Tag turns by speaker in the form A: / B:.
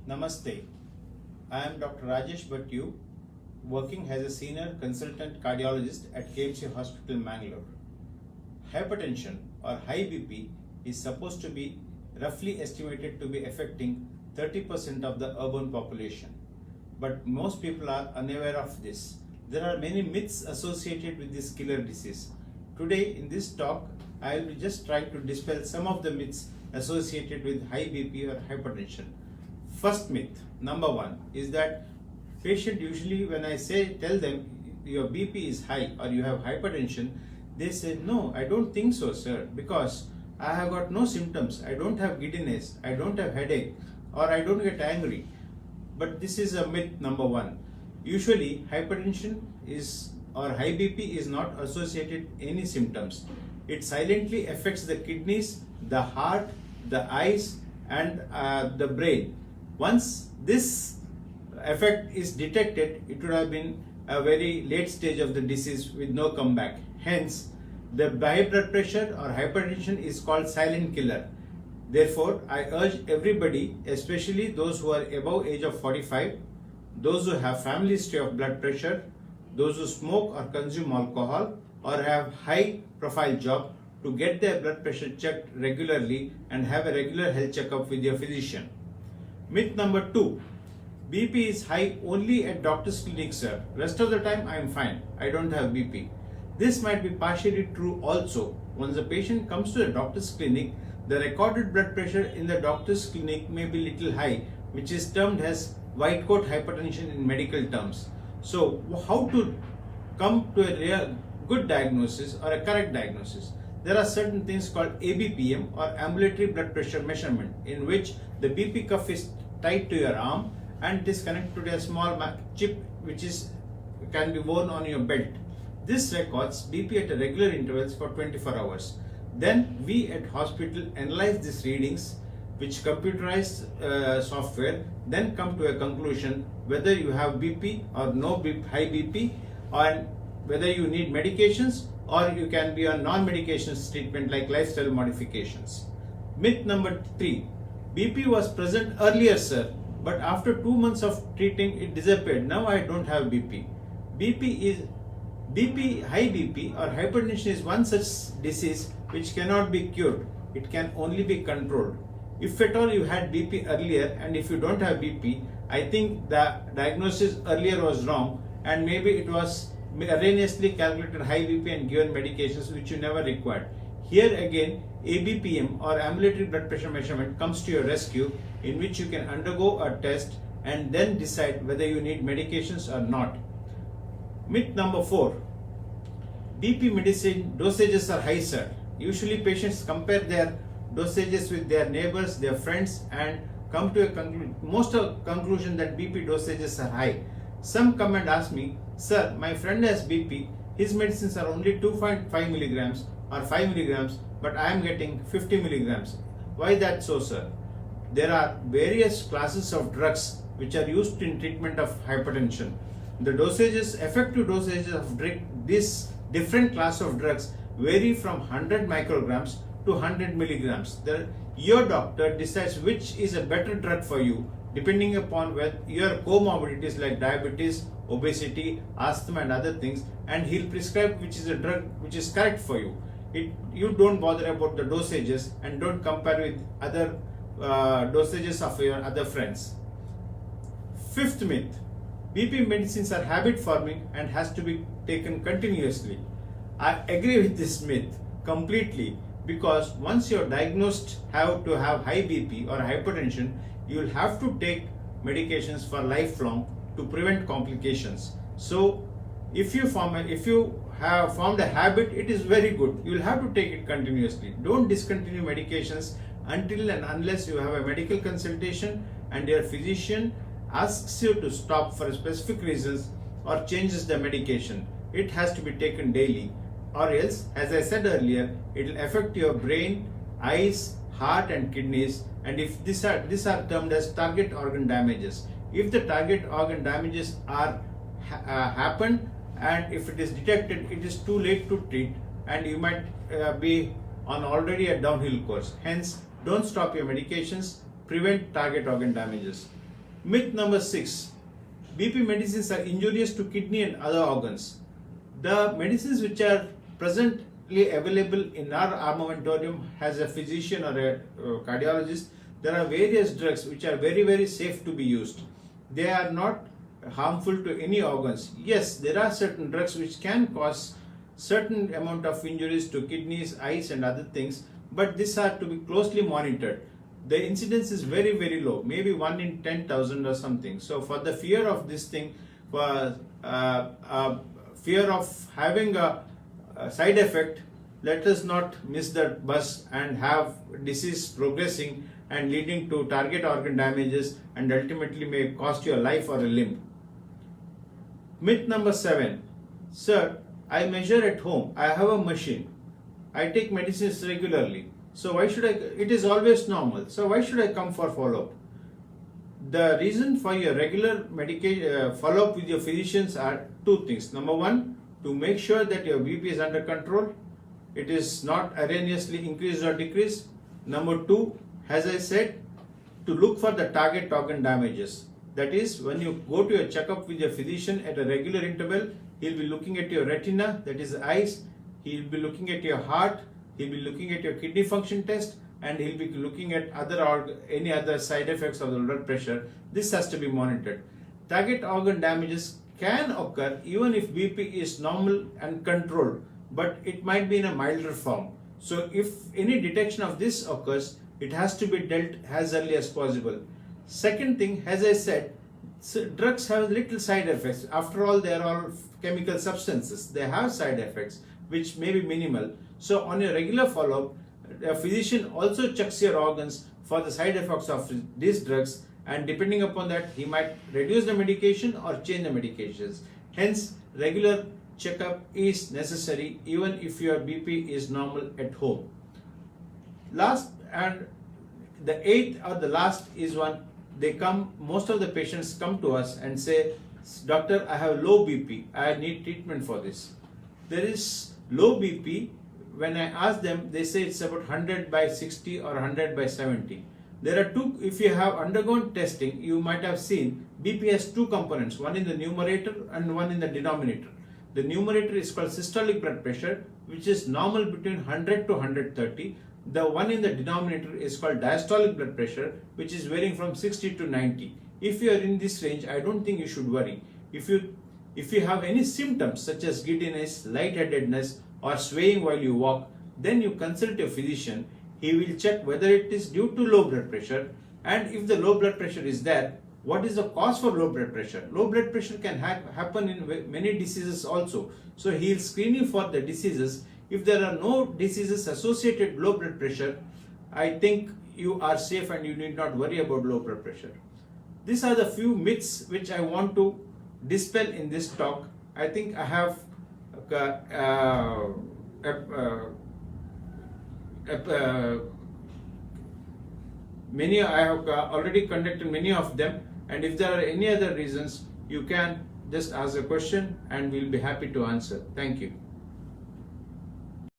A: Namaste. I am Dr. Rajesh Bhattu, working as a senior consultant cardiologist at KMC Hospital, Mangalore. Hypertension or high BP is supposed to be roughly estimated to be affecting 30% of the urban population. But most people are unaware of this. There are many myths associated with this killer disease. Today in this talk, I will be just trying to dispel some of the myths associated with high BP or hypertension. First myth, number one, is that patient usually when I tell them your BP is high or you have hypertension, they say, no, I don't think so, sir, because I have got no symptoms. I don't have giddiness, I don't have headache, or I don't get angry. But this is a myth number one. Usually hypertension or high BP is not associated any symptoms. It silently affects the kidneys, the heart, the eyes, and the brain. Once this effect is detected, it would have been a very late stage of the disease with no comeback. Hence, the high blood pressure or hypertension is called silent killer. Therefore, I urge everybody, especially those who are above age of 45, those who have family history of blood pressure, those who smoke or consume alcohol, or have high profile job, to get their blood pressure checked regularly and have a regular health checkup with your physician. Myth number two, BP is high only at doctor's clinic, sir. Rest of the time I am fine. I don't have BP. This might be partially true also. Once the patient comes to the doctor's clinic, the recorded blood pressure in the doctor's clinic may be little high, which is termed as white coat hypertension in medical terms. So how to come to a real good diagnosis or a correct diagnosis? There are certain things called ABPM or ambulatory blood pressure measurement, in which the BP cuff is tied to your arm and it is connected to a small chip which can be worn on your belt. This records BP at regular intervals for 24 hours. Then we at hospital analyze these readings, which computerized software then come to a conclusion whether you have BP or no high BP, or whether you need medications or you can be on non-medications treatment like lifestyle modifications. Myth number three, BP was present earlier, sir, but after 2 months of treating it disappeared. Now I don't have BP. High BP or hypertension is one such disease which cannot be cured. It can only be controlled. If at all you had BP earlier, and if you don't have BP, I think the diagnosis earlier was wrong, and maybe it was erroneously calculated high BP and given medications which you never required. Here again, ABPM or ambulatory blood pressure measurement comes to your rescue, in which you can undergo a test and then decide whether you need medications or not. Myth number four, BP medicine dosages are high, sir. Usually patients compare their dosages with their neighbors, their friends, and come to a conclusion that BP dosages are high. Some come and ask me, sir, my friend has BP, his medicines are only 2.5 milligrams or 5 milligrams, but I am getting 50 milligrams. Why that so, sir? There are various classes of drugs which are used in treatment of hypertension. The effective dosages of this different class of drugs vary from 100 micrograms to 100 milligrams. Your doctor decides which is a better drug for you, depending upon your comorbidities like diabetes, obesity, asthma, and other things, and he'll prescribe which is a drug which is correct for you. You don't bother about the dosages and don't compare with other dosages of your other friends. Fifth myth, BP medicines are habit forming and has to be taken continuously. I agree with this myth completely, because once you're diagnosed to have high BP or hypertension, you will have to take medications for lifelong to prevent complications. So if you have formed a habit, it is very good. You will have to take it continuously. Don't discontinue medications until and unless you have a medical consultation and your physician asks you to stop for specific reasons or changes the medication. It has to be taken daily, or else, as I said earlier, it will affect your brain, eyes, heart, and kidneys. And if these are termed as target organ damages. If the target organ damages are happen, and if it is detected, it is too late to treat, and you might be on already a downhill course. Hence, don't stop your medications, prevent target organ damages. Myth number 6. BP medicines are injurious to kidney and other organs. The medicines which are presently available in our armamentarium as a physician or a cardiologist, there are various drugs which are very safe to be used. They are not harmful to any organs. Yes, there are certain drugs which can cause certain amount of injuries to kidneys, eyes and other things, but these are to be closely monitored. The incidence is very low, maybe 1 in 10,000 or something. So for the fear of this thing, for fear of having a side effect, let us not miss the bus and have disease progressing and leading to target organ damages and ultimately may cost you a life or a limb. Myth number 7. Sir, I measure at home. I have a machine. I take medicines regularly. So why should I? It is always normal. So why should I come for follow-up? The reason for your regular follow-up with your physicians are two things. Number one, to make sure that your BP is under control. It is not erroneously increased or decreased. Number two, as I said, to look for the target organ damages. That is, when you go to a checkup with your physician at a regular interval, he'll be looking at your retina, that is the eyes, he'll be looking at your heart, he'll be looking at your kidney function test, and he'll be looking at any other side effects of the blood pressure. This has to be monitored. Target organ damages can occur even if BP is normal and controlled, but it might be in a milder form. So if any detection of this occurs, it has to be dealt as early as possible. Second thing, as I said, drugs have little side effects. After all, they are all chemical substances. They have side effects which may be minimal. So on a regular follow-up, a physician also checks your organs for the side effects of these drugs, and depending upon that, he might reduce the medication or change the medications. Hence, regular checkup is necessary even if your BP is normal at home. Last and the 8th or the last is one. Most of the patients come to us and say, Doctor, I have low BP, I need treatment for this. There is low BP. When I ask them, they say it's about 100 by 60 or 100 by 70. There are two, if you have undergone testing, you might have seen BP has two components, one in the numerator and one in the denominator. The numerator is called systolic blood pressure, which is normal between 100 to 130. The one in the denominator is called diastolic blood pressure, which is varying from 60 to 90. If you are in this range, I don't think you should worry. If you have any symptoms such as giddiness, lightheadedness, or swaying while you walk, then you consult your physician. He will check whether it is due to low blood pressure, and if the low blood pressure is there, what is the cause for low blood pressure? Low blood pressure can happen in many diseases also. So he will screen you for the diseases. If there are no diseases associated with low blood pressure, I think you are safe and you need not worry about low blood pressure. These are the few myths which I want to dispel in this talk. I think I have I have already conducted many of them, and if there are any other reasons, you can just ask a question and we'll be happy to answer. Thank you.